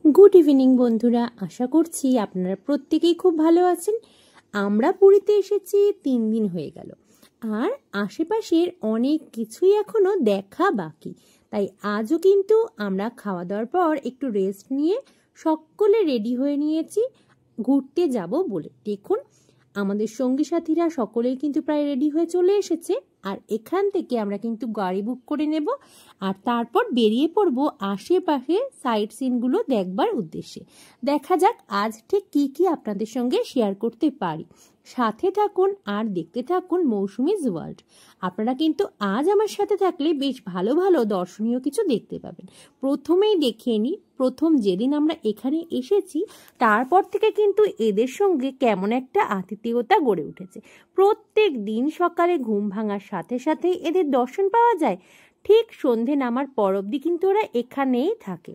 Good evening বন্ধুরা, আশা করছি আপনারা প্রত্যেকেই খুব ভালো আছেন। আমরা পুরীতে এসেছি 3 দিন হয়ে গেল, আর আশেপাশের অনেক কিছুই এখনো দেখা বাকি। তাই আজও কিন্তু আমরা খাওয়া দাওয়ার পর একটু রেস্ট নিয়ে সকলে রেডি হয়ে নিয়েছি ঘুরতে যাব বলে। দেখুন, আমাদের সঙ্গী সাথীরা সকলেই কিন্তু প্রায় রেডি হয়ে চলে এসেছে, আর এখান থেকে আমরা কিন্তু গাড়ি বুক করে নেব, আর তারপর বেরিয়ে পড়ব আশেপাশে সাইট সিনগুলো দেখবার উদ্দেশ্যে। দেখা যাক আজ ঠিক কি কি আপনাদের সঙ্গে শেয়ার করতে পারি। সাথে থাকুন আর দেখতে থাকুন মৌসুমীজ ওয়ার্ল্ড। আপনারা কিন্তু আজ আমার সাথে থাকলে বেশ ভালো ভালো দর্শনীয় কিছু দেখতে পাবেন। প্রথমেই দেখিয়ে নিই, প্রথম যেদিন আমরা এখানে এসেছি তারপর থেকে কিন্তু এদের সঙ্গে কেমন একটা আতিথেয়তা গড়ে উঠেছে। প্রত্যেক দিন সকালে ঘুম ভাঙার সাথে সাথে এদের দর্শন পাওয়া যায়। ঠিক সন্ধে নামার পর অবধি কিন্তু ওরা এখানেই থাকে।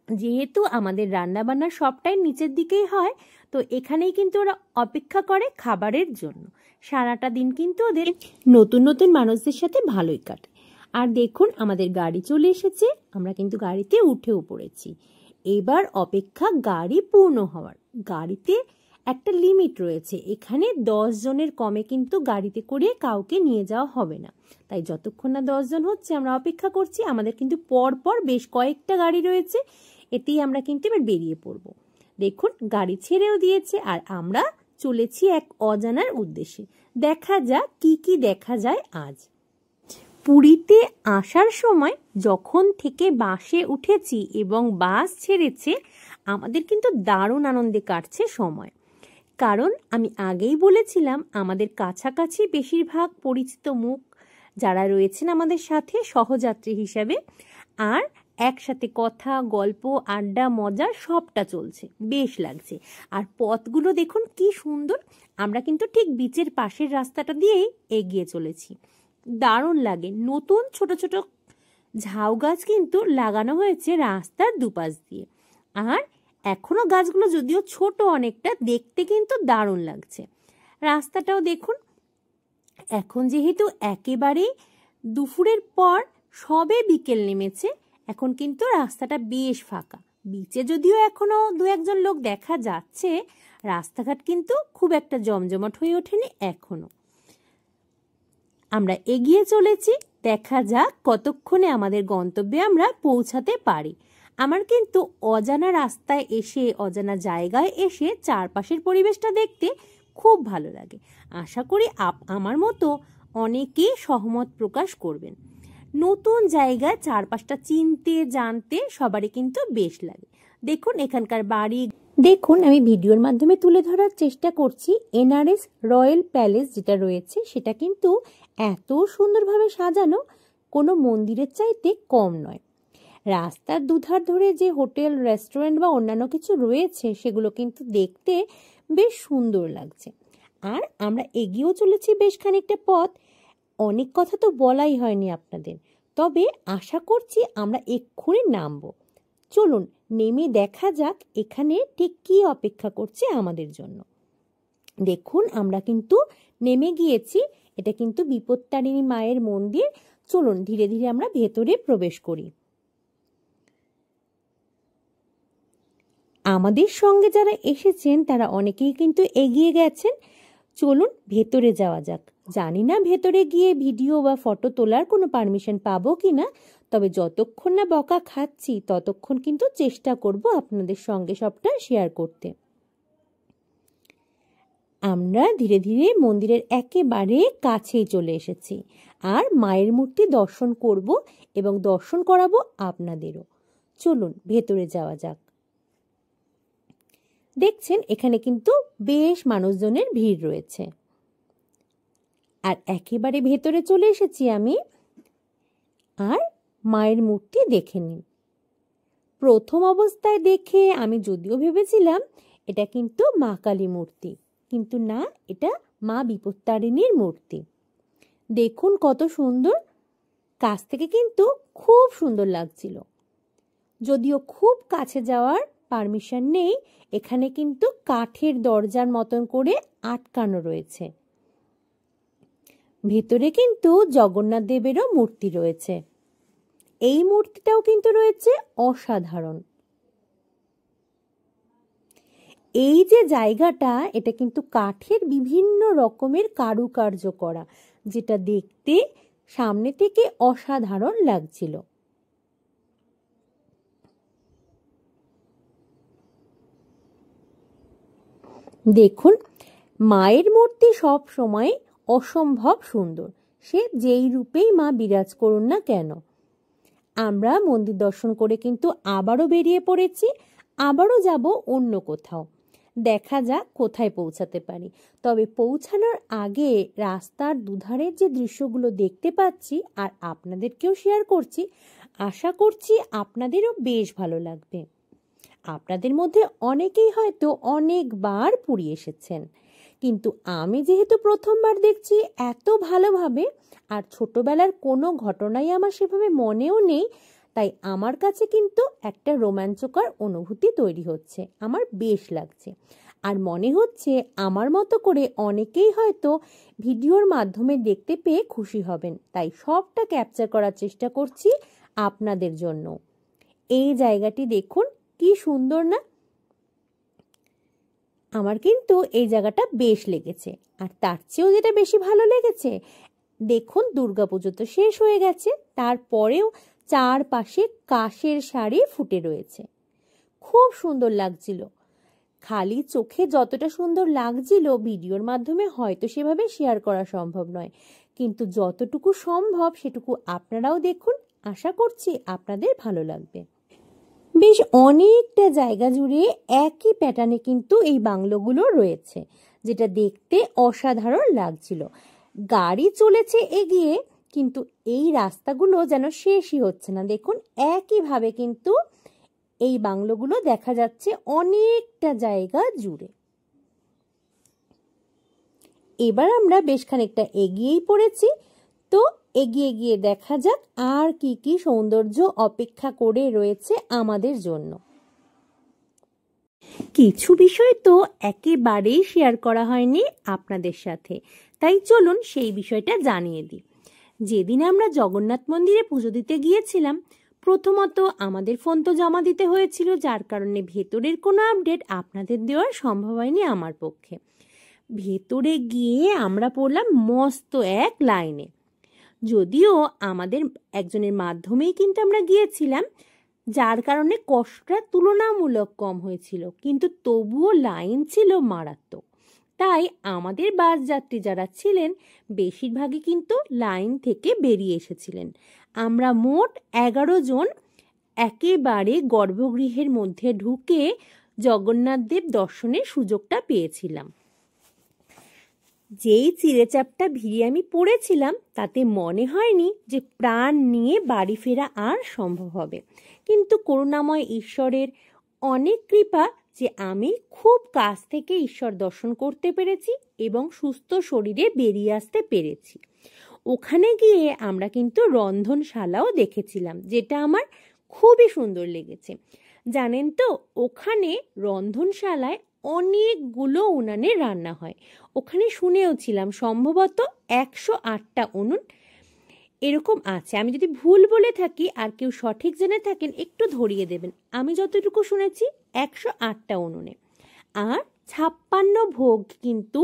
যেহেতু আমাদের রান্নাবান্না সবটাই নিচের দিকেই হয়, তো এখানেই কিন্তু ওরা অপেক্ষা করে খাবারের জন্য। সারাটা দিন কিন্তু ওদের নতুন নতুন মানুষদের সাথে ভালোই কাটে। আর দেখুন, আমাদের গাড়ি চলে এসেছে, আমরা কিন্তু গাড়িতে উঠেও পড়েছি। এবার অপেক্ষা গাড়ি পূর্ণ হওয়ার। গাড়িতে একটা লিমিট রয়েছে, এখানে 10 জনের কমে কিন্তু গাড়িতে করে কাউকে নিয়ে যাওয়া হবে না। তাই যতক্ষণ না 10 জন হচ্ছে আমরা অপেক্ষা করছি। আমাদের কিন্তু পর বেশ কয়েকটা গাড়ি রয়েছে, এতেই আমরা কিন্তু এবার বেরিয়ে পড়ব। দেখুন, গাড়ি ছেড়েও দিয়েছে, আর আমরা চলেছি এক অজানার উদ্দেশ্যে। দেখা যাক কি কি দেখা যায় আজ। পুরীতে আসার সময় যখন থেকে বাসে উঠেছি এবং বাস ছেড়েছে, আমাদের কিন্তু দারুণ আনন্দে কাটছে সময়। কারণ আমি আগেই বলেছিলাম, আমাদের কাছাকাছি বেশিরভাগ পরিচিত মুখ যারা রয়েছেন আমাদের সাথে সহযাত্রী হিসাবে, আর একসাথে কথা, গল্প, আড্ডা, মজা সবটা চলছে, বেশ লাগছে। আর পথগুলো দেখুন কি সুন্দর। আমরা কিন্তু ঠিক বিচের পাশের রাস্তাটা দিয়েই এগিয়ে চলেছি। দারুণ লাগে। নতুন ছোট ছোট ঝাউ গাছ কিন্তু লাগানো হয়েছে রাস্তার দুপাশ দিয়ে। আর এখনো গাছগুলো যদিও ছোট অনেকটা, দেখতে কিন্তু দারুণ লাগছে। রাস্তাটাও দেখুন, এখন যেহেতু একেবারেই দুপুরের পর সবে বিকেল নেমেছে, এখন কিন্তু রাস্তাটা বেশ ফাঁকা। বিচে যদিও এখনো 2-1 লোক দেখা যাচ্ছে, রাস্তাঘাট কিন্তু খুব একটা জমজমাট হয়ে ওঠেনি এখনো। আমরা এগিয়ে চলেছি, দেখা যাক কতক্ষণে আমাদের গন্তব্যে আমরা পৌঁছাতে পারি। আমার কিন্তু অজানা রাস্তায় এসে, অজানা জায়গায় এসে চারপাশের পরিবেশটা দেখতে খুব ভালো লাগে। আশা করি আমার মতো অনেকেই সহমত প্রকাশ করবেন। নতুন জায়গায় চারপাশটা চিনতে জানতে সবারই কিন্তু বেশ লাগে। দেখুন এখানকার বাড়ি, দেখুন আমি ভিডিওর মাধ্যমে তুলে ধরার চেষ্টা করছি। এনআরএস রয়্যাল প্যালেস যেটা রয়েছে, সেটা কিন্তু এত সুন্দরভাবে সাজানো, কোনো মন্দিরের চাইতে কম নয়। রাস্তার দুধার ধরে যে হোটেল, রেস্টুরেন্ট বা অন্যান্য কিছু রয়েছে, সেগুলো কিন্তু দেখতে বেশ সুন্দর লাগছে। আর আমরা এগিয়েও চলেছি বেশ খানিকটা পথ। অনেক কথা তো বলাই হয়নি আপনাদের, তবে আশা করছি আমরা এক্ষুনি নামবো। চলুন নেমে দেখা যাক এখানে ঠিক কি অপেক্ষা করছে আমাদের জন্য। দেখুন, আমরা কিন্তু নেমে গিয়েছি। এটা কিন্তু বিপত্তারিণী মায়ের মন্দির। চলুন ধীরে ধীরে আমরা ভেতরে প্রবেশ করি। আমাদের সঙ্গে যারা এসেছেন তারা অনেকেই কিন্তু এগিয়ে গেছেন। চলুন ভেতরে যাওয়া যাক। জানি না ভেতরে গিয়ে ভিডিও বা ফটো তোলার কোনো পারমিশন পাবো কিনা, তবে যতক্ষণ না বকা খাচ্ছি ততক্ষণ কিন্তু চেষ্টা করব আপনাদের সঙ্গে সবটা শেয়ার করতে। আমরা ধীরে ধীরে মন্দিরের একেবারে কাছেই চলে এসেছি, আর মায়ের মূর্তি দর্শন করব এবং দর্শন করাবো আপনাদেরও। চলুন ভেতরে যাওয়া যাক। দেখছেন এখানে কিন্তু বেশ মানুষজনের ভিড় রয়েছে, আর একেবারে ভেতরে চলে এসেছি আমি। আর মায়ের মূর্তি দেখে নিন। প্রথম অবস্থায় দেখে আমি যদিও ভেবেছিলাম এটা কিন্তু মা কালী মূর্তি, কিন্তু না, এটা মা বিপত্তারিণীর মূর্তি। দেখুন কত সুন্দর। কাছ থেকে কিন্তু খুব সুন্দর লাগছিল। যদিও খুব কাছে যাওয়ার পারমিশন নেই, এখানে কিন্তু কাঠের দরজার মতন করে আটকানো রয়েছে। ভেতরে কিন্তু জগন্নাথ দেবেরও মূর্তি রয়েছে। এই মূর্তিটাও কিন্তু রয়েছে অসাধারণ। এই যে জায়গাটা, এটা কিন্তু কাঠের বিভিন্ন রকমের কারুকার্য করা, যেটা দেখতে সামনে থেকে অসাধারণ লাগছিল। দেখুন, মায়ের মূর্তি সব সময় অসম্ভব সুন্দর, সে যেই রূপেই মা বিরাজ করুন না কেন। আমরা মন্দির দর্শন করে কিন্তু আবারও বেরিয়ে পড়েছি, আবারও যাব অন্য কোথাও। দেখা যাক কোথায় পৌঁছাতে পারি। তবে পৌঁছানোর আগে রাস্তার দুধারের যে দৃশ্যগুলো দেখতে পাচ্ছি আর আপনাদেরকেও শেয়ার করছি, আশা করছি আপনাদেরও বেশ ভালো লাগবে। আপনাদের মধ্যে অনেকেই হয়তো অনেকবার পুরী এসেছেন, কিন্তু আমি যেহেতু প্রথমবার দেখছি এত ভালোভাবে, আর ছোটবেলার কোনো ঘটনাই আমার সেভাবে মনেও নেই, তাই আমার কাছে কিন্তু একটা রোমাঞ্চকর অনুভূতি তৈরি হচ্ছে, আমার বেশ লাগছে। আর মনে হচ্ছে আমার মতো করে অনেকেই হয়তো ভিডিওর মাধ্যমে দেখতে পেয়ে খুশি হবেন, তাই সবটা ক্যাপচার করার চেষ্টা করছি আপনাদের জন্য। এই জায়গাটি দেখুন কি সুন্দর না? আমার কিন্তু এই জায়গাটা বেশ লেগেছে। আর তার চেয়েও যেটা বেশি ভালো লেগেছে, দেখুন দুর্গাপুজো তো শেষ হয়ে গেছে, তারপরেও চারপাশে কাঁসের শাড়ি ফুটে রয়েছে, খুব সুন্দর লাগছিল। খালি চোখে যতটা সুন্দর লাগছিল ভিডিওর মাধ্যমে হয়তো সেভাবে শেয়ার করা সম্ভব নয়, কিন্তু যতটুকু সম্ভব সেটুকু আপনারাও দেখুন, আশা করছি আপনাদের ভালো লাগবে। বেশ অনেকটা জায়গা জুড়ে একই প্যাটার্নে কিন্তু এই বাংলোগুলো রয়েছে, যেটা দেখতে অসাধারণ লাগছিল। গাড়ি চলেছে এগিয়ে, কিন্তু এই রাস্তাগুলো যেন শেষই হচ্ছে না। দেখুন একইভাবে কিন্তু এই বাংলোগুলো দেখা যাচ্ছে অনেকটা জায়গা জুড়ে। এবার আমরা বেশ খানিকটা এগিয়েই পড়েছি, তো এগিয়ে গিয়ে দেখা যাক আর কি কি সৌন্দর্য অপেক্ষা করে রয়েছে আমাদের জন্য। কিছু বিষয় তো একেবারেই শেয়ার করা হয়নি আপনাদের সাথে, তাই চলুন সেই বিষয়টা জানিয়ে দিই। যেদিন আমরা জগন্নাথ মন্দিরে পুজো দিতে গিয়েছিলাম, প্রথমত আমাদের ফোন তো জমা দিতে হয়েছিল, যার কারণে ভেতরের কোনো আপডেট আপনাদের দেওয়া সম্ভব হয়নি আমার পক্ষে। ভেতরে গিয়ে আমরা পড়লাম মস্ত এক লাইনে। যদিও আমাদের একজনের মাধ্যমেই কিন্তু আমরা গিয়েছিলাম, যার কারণে কষ্টটা তুলনামূলক কম হয়েছিল, কিন্তু তবুও লাইন ছিল মারাত্মক। তাই আমাদের বাস যাত্রী যারা ছিলেন বেশিরভাগই কিন্তু লাইন থেকে বেরিয়ে এসেছিলেন। আমরা মোট 11 জন একেবারে গর্ভগৃহের মধ্যে ঢুকে জগন্নাথ দেব দর্শনের সুযোগটা পেয়েছিলাম। যেই চিড়েচাপটা ভিড়ে আমি পড়েছিলাম, তাতে মনে হয়নি যে প্রাণ নিয়ে বাড়ি ফেরা আর সম্ভব হবে, কিন্তু করুণাময় ঈশ্বরের অনেক কৃপা যে আমি খুব কাছ থেকে ঈশ্বর দর্শন করতে পেরেছি এবং সুস্থ শরীরে বেরিয়ে আসতে পেরেছি। ওখানে গিয়ে আমরা কিন্তু রন্ধনশালাও দেখেছিলাম, যেটা আমার খুবই সুন্দর লেগেছে। জানেন তো, ওখানে রন্ধনশালায় অনেকগুলো উনানে রান্না হয়। ওখানে শুনেও ছিলাম সম্ভবত 108টা উনুন এরকম আছে। আমি যদি ভুল বলে থাকি আর কেউ সঠিক জেনে থাকেন একটু ধরিয়ে দেবেন। আমি যতটুকু শুনেছি 108টা উনুনে। আর 56 ভোগ কিন্তু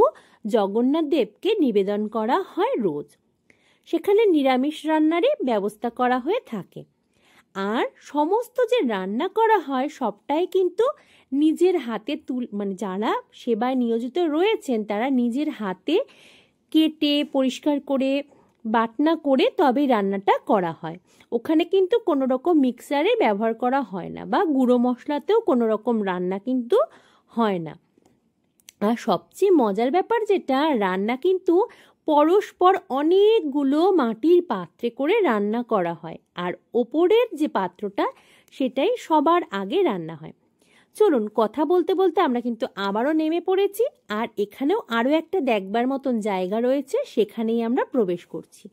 জগন্নাথ দেবকে নিবেদন করা হয় রোজ। সেখানে নিরামিষ রান্নারই ব্যবস্থা করা হয়ে থাকে। আর সমস্ত যে রান্না করা হয় সবটাই কিন্তু নিজের হাতে মানে যারা সেবায় নিয়োজিত রয়েছেন তারা নিজের হাতে কেটে পরিষ্কার করে বাটনা করে তবে রান্নাটা করা হয়। ওখানে কিন্তু কোনো রকম মিক্সারে ব্যবহার করা হয় না, বা গুঁড়ো মশলাতেও কোনো রকম রান্না কিন্তু হয় না। আর সবচেয়ে মজার ব্যাপার যেটা, রান্না কিন্তু পরস্পর অনেকগুলো মাটির পাত্রে করে রান্না করা হয়, আর ওপরের যে পাত্রটা সেটাই সবার আগে রান্না হয়। চলুন, কথা বলতে বলতে আমরা কিন্তু আবারও নেমে পড়েছি, আর এখানেও আরও একটা দেখবার মতন জায়গা রয়েছে, সেখানেই আমরা প্রবেশ করছি।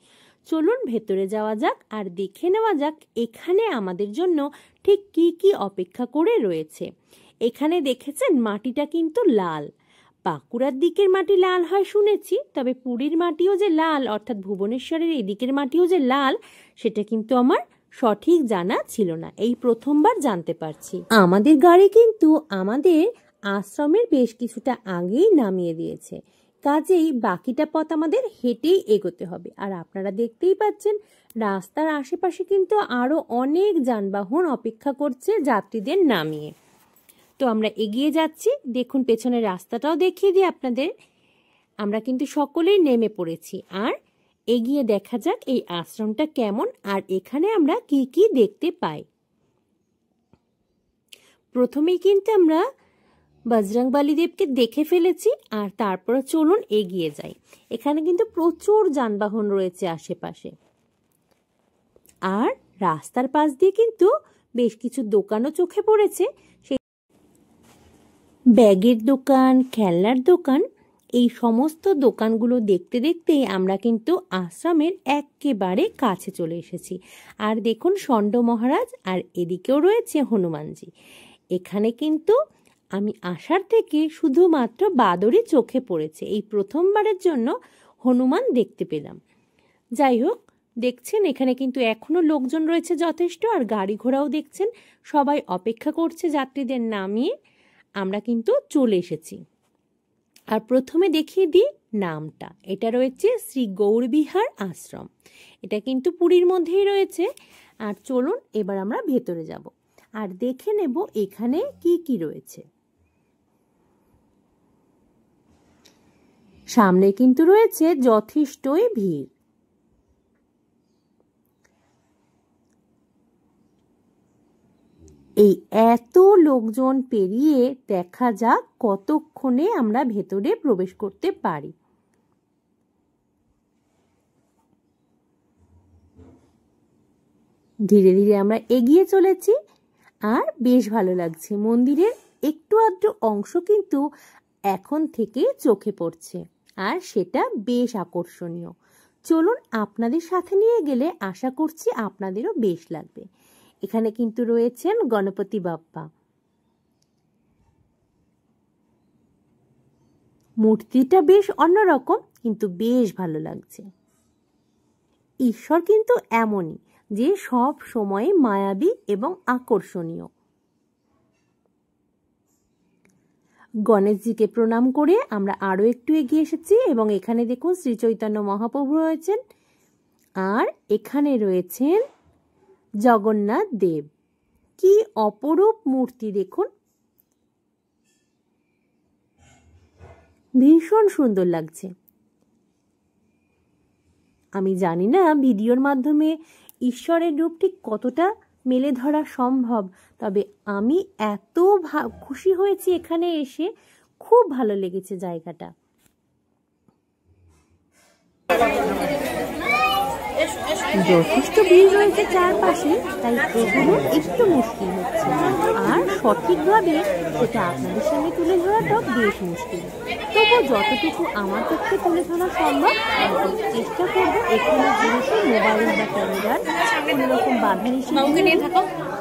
চলুন ভেতরে যাওয়া যাক আর দেখে নেওয়া যাক এখানে আমাদের জন্য ঠিক কি কি অপেক্ষা করে রয়েছে। এখানে দেখেছেন মাটিটা কিন্তু লাল। বাঁকুড়ার দিকের মাটি লাল হয় শুনেছি, তবে পুরীর মাটিও যে লাল, অর্থাৎ ভুবনেশ্বরের এই দিকের মাটিও যে লাল, সেটা কিন্তু আমার সঠিক জানা ছিল না, এই প্রথমবার জানতে পারছি। আমাদের গাড়ি কিন্তু আমাদের আশ্রমের বেশ কিছুটা আগেই নামিয়ে দিয়েছে, কাজেই বাকিটা পথ আমাদের হেঁটেই এগোতে হবে। আর আপনারা দেখতেই পাচ্ছেন রাস্তার আশেপাশে কিন্তু আরো অনেক যানবাহন অপেক্ষা করছে যাত্রীদের নামিয়ে। তো আমরা এগিয়ে যাচ্ছি, দেখুন পেছনের রাস্তাটাও দেখিয়ে দিই আপনাদের। আমরা কিন্তু সকলেই নেমে পড়েছি, আর এগিয়ে দেখা যাক এই আশ্রমটা কেমন আর এখানে আমরা কি কি দেখতে পাই। প্রথমেই কিন্তু আমরা বজরংবলী দেবকে দেখে ফেলেছি, আর তারপরে চলুন এগিয়ে যাই। এখানে কিন্তু প্রচুর যানবাহন রয়েছে আশেপাশে, আর রাস্তার পাশ দিয়ে কিন্তু বেশ কিছু দোকানও চোখে পড়েছে। সেই ব্যাগের দোকান, খেলনার দোকান, এই সমস্ত দোকানগুলো দেখতে দেখতেই আমরা কিন্তু আশ্রমের একেবারে কাছে চলে এসেছি। আর দেখুন ষণ্ড মহারাজ, আর এদিকেও রয়েছে হনুমানজি। এখানে কিন্তু আমি আসার থেকে শুধুমাত্র বাদরই চোখে পড়েছে, এই প্রথমবারের জন্য হনুমান দেখতে পেলাম। যাই হোক, দেখছেন এখানে কিন্তু এখনো লোকজন রয়েছে যথেষ্ট, আর গাড়ি ঘোড়াও দেখছেন সবাই অপেক্ষা করছে যাত্রীদের নামিয়ে। আমরা কিন্তু চলে এসেছি। আর প্রথমে দেখিয়ে দিই নামটা, এটা রয়েছে শ্রী গৌরবিহার আশ্রম। এটা কিন্তু পুরীর মধ্যেই রয়েছে। আর চলুন এবার আমরা ভেতরে যাব আর দেখে নেব এখানে কি কি রয়েছে। সামনে কিন্তু রয়েছে যথেষ্টই ভিড়। এই এত লোকজন পেরিয়ে দেখা যাক কতক্ষণে আমরা ভেতরে প্রবেশ করতে পারি। ধীরে ধীরে আমরা এগিয়ে চলেছি, আর বেশ ভালো লাগছে। মন্দিরের একটু আধটু অংশ কিন্তু এখন থেকে চোখে পড়ছে, আর সেটা বেশ আকর্ষণীয়। চলুন আপনাদের সাথে নিয়ে গেলে আশা করছি আপনাদেরও বেশ লাগবে। এখানে কিন্তু রয়েছেন গণপতি বাপ্পা। মূর্তিটা বেশ অন্যরকম, কিন্তু বেশ ভালো লাগছে। ঈশ্বর কিন্তু এমনই যে সব সময় মায়াবী এবং আকর্ষণীয়। গণেশজিকে প্রণাম করে আমরা আরো একটু এগিয়ে এসেছি, এবং এখানে দেখুন শ্রী চৈতন্য মহাপ্রভু রয়েছেন, আর এখানে রয়েছেন জগন্নাথ দেব। কি অপরূপ মূর্তি দেখুন, ভীষণ সুন্দর লাগছে। আমি জানি না ভিডিওর মাধ্যমে ঈশ্বরের রূপ ঠিক কতটা মেলে ধরা সম্ভব, তবে আমি এত খুশি হয়েছি এখানে এসে, খুব ভালো লেগেছে জায়গাটা। যথেষ্ট ভিড় রয়েছে চারপাশে, তাই এগুলো একটু মুশকিল হচ্ছে, আর সঠিকভাবে সেটা আপনাদের সামনে তুলে ধরাটাও বেশ মুশকিল। তবু যতটুকু আমার পক্ষে তুলে ধরা সম্ভব চেষ্টা করবো। এখানে যেহেতু মোবাইল বা ক্যামেরার কোনো রকম বাধা নিষেধ,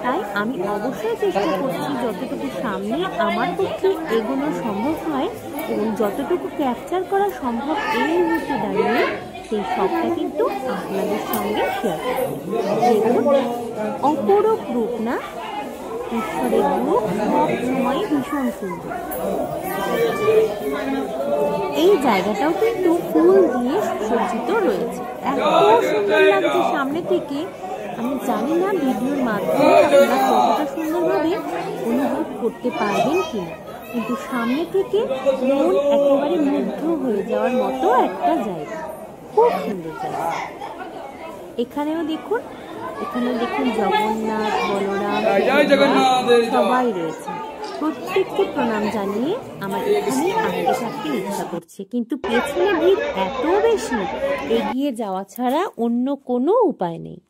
তাই আমি অবশ্যই চেষ্টা করছি যতটুকু সামনে আমার পক্ষে এগোনো সম্ভব হয় এবং যতটুকু ক্যাপচার করা সম্ভব এই মুহূর্তে দাঁড়িয়ে, সেই সবটা কিন্তু আপনাদের সঙ্গে শেয়ার করব। অপরূপ রূপ না, ঈশ্বরের রূপ সব সময় ভীষণ সুন্দর। এই জায়গাটাও কিন্তু ফুল দিয়ে সুসজ্জিত রয়েছে, এত সুন্দর লাগছে সামনে থেকে। আমি জানি না ভিডিওর মাধ্যমে আপনারা কতটা সুন্দরভাবে অনুভব করতে পারবেন কিনা, কিন্তু সামনে থেকে মন একেবারে মুগ্ধ হয়ে যাওয়ার মতো একটা জায়গা, খুব সুন্দর জায়গা। এখানেও দেখুন জগন্নাথ, বলরাম সবাই রয়েছে। প্রত্যেককে প্রণাম জানিয়ে আমার এখানে আসতে থাকতে ইচ্ছা করছে, কিন্তু পেছনে ভিড় এত বেশি, এগিয়ে যাওয়া ছাড়া অন্য কোনো উপায় নেই।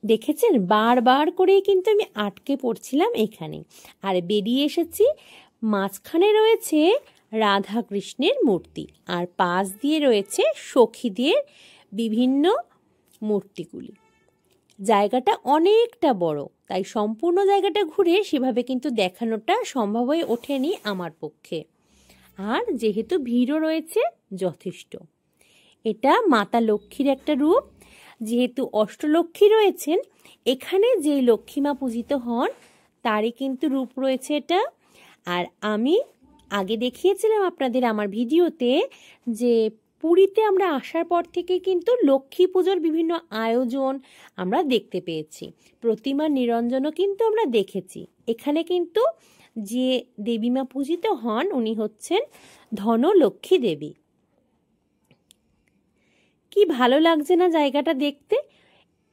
দেখেছেন বারবার করেই কিন্তু আমি আটকে পড়ছিলাম এখানে, আর বেরিয়ে এসেছি। মাঝখানে রয়েছে রাধা কৃষ্ণের মূর্তি, আর পাশ দিয়ে রয়েছে সখীদের বিভিন্ন মূর্তিগুলি। জায়গাটা অনেকটা বড়, তাই সম্পূর্ণ জায়গাটা ঘুরে সেভাবে কিন্তু দেখানোটা সম্ভব হয়ে ওঠেনি আমার পক্ষে। আর যেহেতু ভিড়ও রয়েছে যথেষ্ট, এটা মাতা লক্ষ্মীর একটা রূপ। যেহেতু অষ্টলক্ষ্মী রয়েছেন এখানে, যে লক্ষ্মীমা পূজিত হন তারই কিন্তু রূপ রয়েছে এটা। আর আমি আগে দেখিয়েছিলাম আপনাদের আমার ভিডিওতে যে পুরীতে আমরা আসার পর থেকে কিন্তু লক্ষ্মী পুজোর বিভিন্ন আয়োজন আমরা দেখতে পেয়েছি, প্রতিমার নিরঞ্জনও কিন্তু আমরা দেখেছি। এখানে কিন্তু যে দেবীমা পূজিত হন উনি হচ্ছেন ধনলক্ষ্মী দেবী। কি ভালো লাগছে না জায়গাটা দেখতে।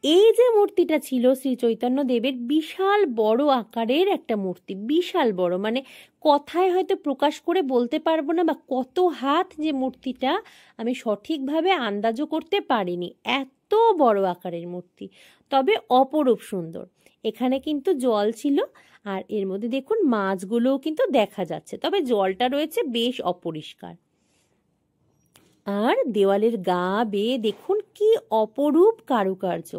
এই যে মূর্তিটা ছিল শ্রী চৈতন্য দেবের, বিশাল বড় আকারের একটা মূর্তি, বিশাল বড়, মানে কথায় হয়তো প্রকাশ করে বলতে পারবো না বা কত হাত যে মূর্তিটা আমি সঠিকভাবে আন্দাজও করতে পারিনি, এত বড় আকারের মূর্তি, তবে অপরূপ সুন্দর। এখানে কিন্তু জল ছিল আর এর মধ্যে দেখুন মাছগুলোও কিন্তু দেখা যাচ্ছে, তবে জলটা রয়েছে বেশ অপরিষ্কার। আর দেওয়ালের গা বেয়ে দেখুন কি অপরূপ কারুকার্য।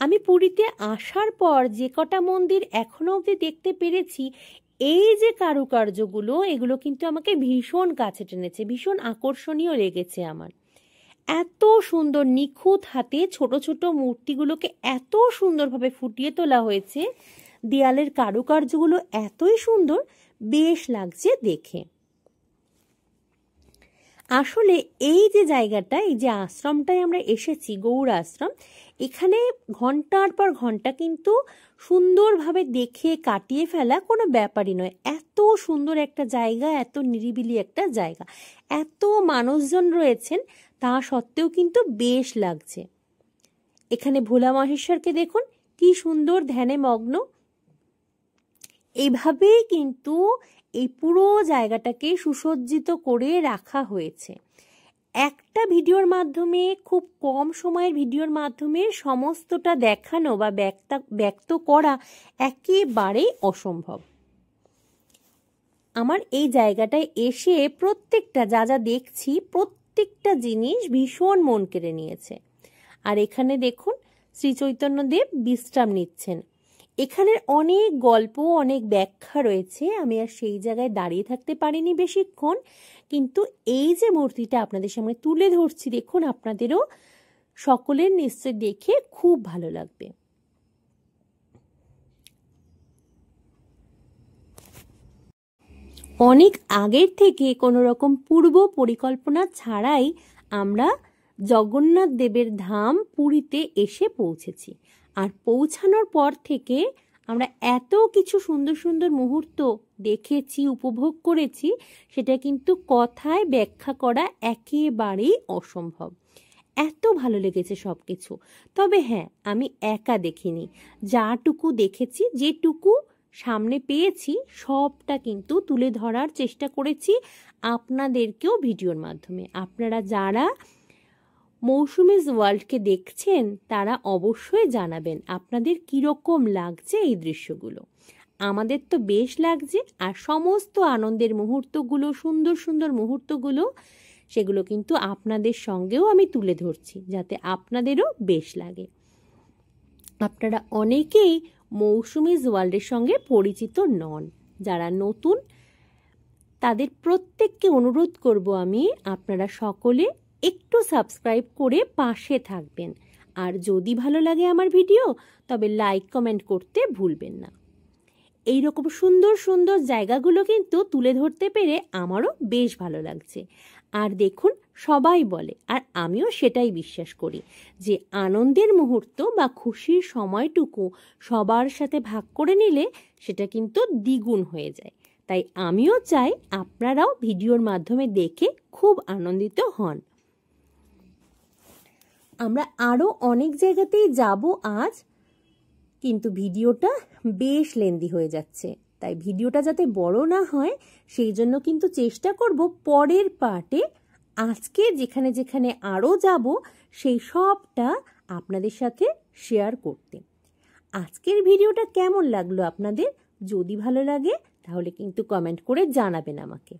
আমি পুরীতে আসার পর যে কটা মন্দির এখনো অবধি দেখতে পেরেছি, এই যে কারুকার্যগুলো এগুলো কিন্তু আমাকে ভীষণ কাছে টেনেছে, ভীষণ আকর্ষণীয় লেগেছে আমার। এত সুন্দর নিখুঁত হাতে ছোট ছোট মূর্তিগুলোকে এত সুন্দরভাবে ফুটিয়ে তোলা হয়েছে, দেয়ালের কারুকার্যগুলো এতই সুন্দর, বেশ লাগছে দেখে। আসলে এই যে জায়গাটা, এই যে আশ্রমটায় আমরা এসেছি, গৌড় আশ্রম, এখানে ঘন্টার পর ঘন্টা কিন্তু সুন্দরভাবে দেখে কাটিয়ে ফেলা কোনো ব্যাপারই নয়। এত সুন্দর একটা জায়গা, এত নিরিবিলি একটা জায়গা, এত মানুষজন রয়েছেন, তা সত্ত্বেও কিন্তু বেশ লাগছে। এখানে ভোলা মহেশ্বরকে দেখুন কি সুন্দর ধ্যানে মগ্ন। এইভাবেই কিন্তু এই পুরো জায়গাটাকে সুসজ্জিত করে রাখা হয়েছে। একটা ভিডিওর মাধ্যমে, খুব কম সময়ের ভিডিওর মাধ্যমে সমস্তটা দেখানো বা ব্যক্ত করা একেবারেই অসম্ভব। আমার এই জায়গাটায় এসে প্রত্যেকটা যা যা দেখছি, প্রত্যেকটা জিনিস ভীষণ মন কেড়ে নিয়েছে। আর এখানে দেখুন শ্রী চৈতন্যদেব বিশ্রাম নিচ্ছেন। এখানের অনেক গল্প, অনেক ব্যাখ্যা রয়েছে, আমি আর সেই জায়গায় দাঁড়িয়ে থাকতে পারিনি বেশিক্ষণ, কিন্তু এই যে মূর্তিটা আপনাদের সামনে তুলে ধরছি, দেখুন আপনাদেরও সকলের নিশ্চয় দেখে খুব ভালো লাগবে। অনেক আগের থেকে কোনো রকম পূর্ব পরিকল্পনা ছাড়াই আমরা জগন্নাথ দেবের ধাম পুরীতে এসে পৌঁছেছি। আর পৌঁছানোর পর থেকে আমরা এত কিছু সুন্দর সুন্দর মুহূর্ত দেখেছি, উপভোগ করেছি, সেটা কিন্তু কথায় ব্যাখ্যা করা একেবারেই অসম্ভব। এত ভালো লেগেছে সব কিছু। তবে হ্যাঁ, আমি একা দেখিনি, যাটুকু দেখেছি, যেটুকু সামনে পেয়েছি, সবটা কিন্তু তুলে ধরার চেষ্টা করেছি আপনাদেরকেও ভিডিওর মাধ্যমে। আপনারা যারা মৌসুমীজ ওয়ার্ল্ডকে দেখছেন তারা অবশ্যই জানাবেন আপনাদের কীরকম লাগছে এই দৃশ্যগুলো। আমাদের তো বেশ লাগছে, আর সমস্ত আনন্দের মুহূর্তগুলো, সুন্দর সুন্দর মুহূর্তগুলো, সেগুলো কিন্তু আপনাদের সঙ্গেও আমি তুলে ধরছি যাতে আপনাদেরও বেশ লাগে। আপনারা অনেকেই মৌসুমীজ ওয়ার্ল্ডের সঙ্গে পরিচিত নন, যারা নতুন তাদের প্রত্যেককে অনুরোধ করব আমি, আপনারা সকলে একটু সাবস্ক্রাইব করে পাশে থাকবেন। আর যদি ভালো লাগে আমার ভিডিও, তবে লাইক কমেন্ট করতে ভুলবেন না। এই রকম সুন্দর সুন্দর জায়গাগুলো কিন্তু তুলে ধরতে পেরে আমারও বেশ ভালো লাগছে। আর দেখুন, সবাই বলে, আর আমিও সেটাই বিশ্বাস করি, যে আনন্দের মুহূর্ত বা খুশির সময়টুকু সবার সাথে ভাগ করে নিলে সেটা কিন্তু দ্বিগুণ হয়ে যায়। তাই আমিও চাই আপনারাও ভিডিওর মাধ্যমে দেখে খুব আনন্দিত হন। আমরা আরও অনেক জায়গাতেই যাব আজ, কিন্তু ভিডিওটা বেশ লেন্দি হয়ে যাচ্ছে, তাই ভিডিওটা যাতে বড় না হয় সেই জন্য কিন্তু চেষ্টা করব পরের পার্টে আজকে যেখানে যেখানে আরও যাব সেই সবটা আপনাদের সাথে শেয়ার করতে। আজকের ভিডিওটা কেমন লাগলো আপনাদের? যদি ভালো লাগে তাহলে কিন্তু কমেন্ট করে জানাবেন আমাকে।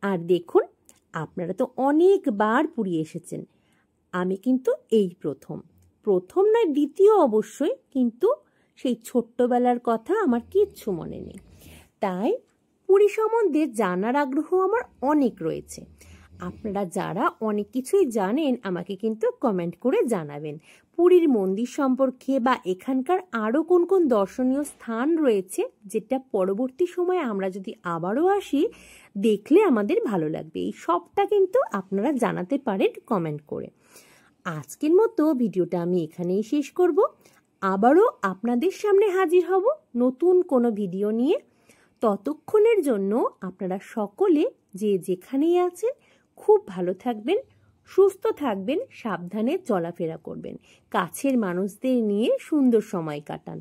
আর দেখুন, আপনারা তো অনেকবার পুরী এসেছেন, আমি কিন্তু এই প্রথম নয় দ্বিতীয় অবশ্যই, কিন্তু সেই ছোট্টবেলার কথা আমার কিচ্ছু মনে নেই। তাই পুরী সম্বন্ধে জানার আগ্রহ আমার অনেক রয়েছে। আপনারা যারা অনেক কিছুই জানেন আমাকে কিন্তু কমেন্ট করে জানাবেন। পুরীর মন্দির সম্পর্কে বা এখানকার আরও কোন কোন দর্শনীয় স্থান রয়েছে, যেটা পরবর্তী সময়ে আমরা যদি আবারও আসি দেখলে আমাদের ভালো লাগবে, এই সবটা কিন্তু আপনারা জানাতে পারেন কমেন্ট করে। আজকের মতো ভিডিওটা আমি এখানেই শেষ করব। আবারও আপনাদের সামনে হাজির হব নতুন কোনো ভিডিও নিয়ে। ততক্ষণের জন্য আপনারা সকলে যে যেখানেই আছেন খুব ভালো থাকবেন, সুস্থ থাকবেন, সাবধানে চলাফেরা করবেন, কাছের মানুষদের নিয়ে সুন্দর সময় কাটান।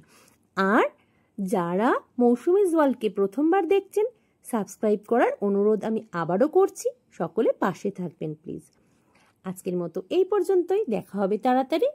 আর যারা মৌসুমীজ ওয়ার্ল্ডকে প্রথমবার দেখছেন, সাবস্ক্রাইব করার অনুরোধ আমি আবারও করছি। সকলে পাশে থাকবেন প্লিজ। আজকের মতো এই পর্যন্তই, দেখা হবে তাড়াতাড়ি।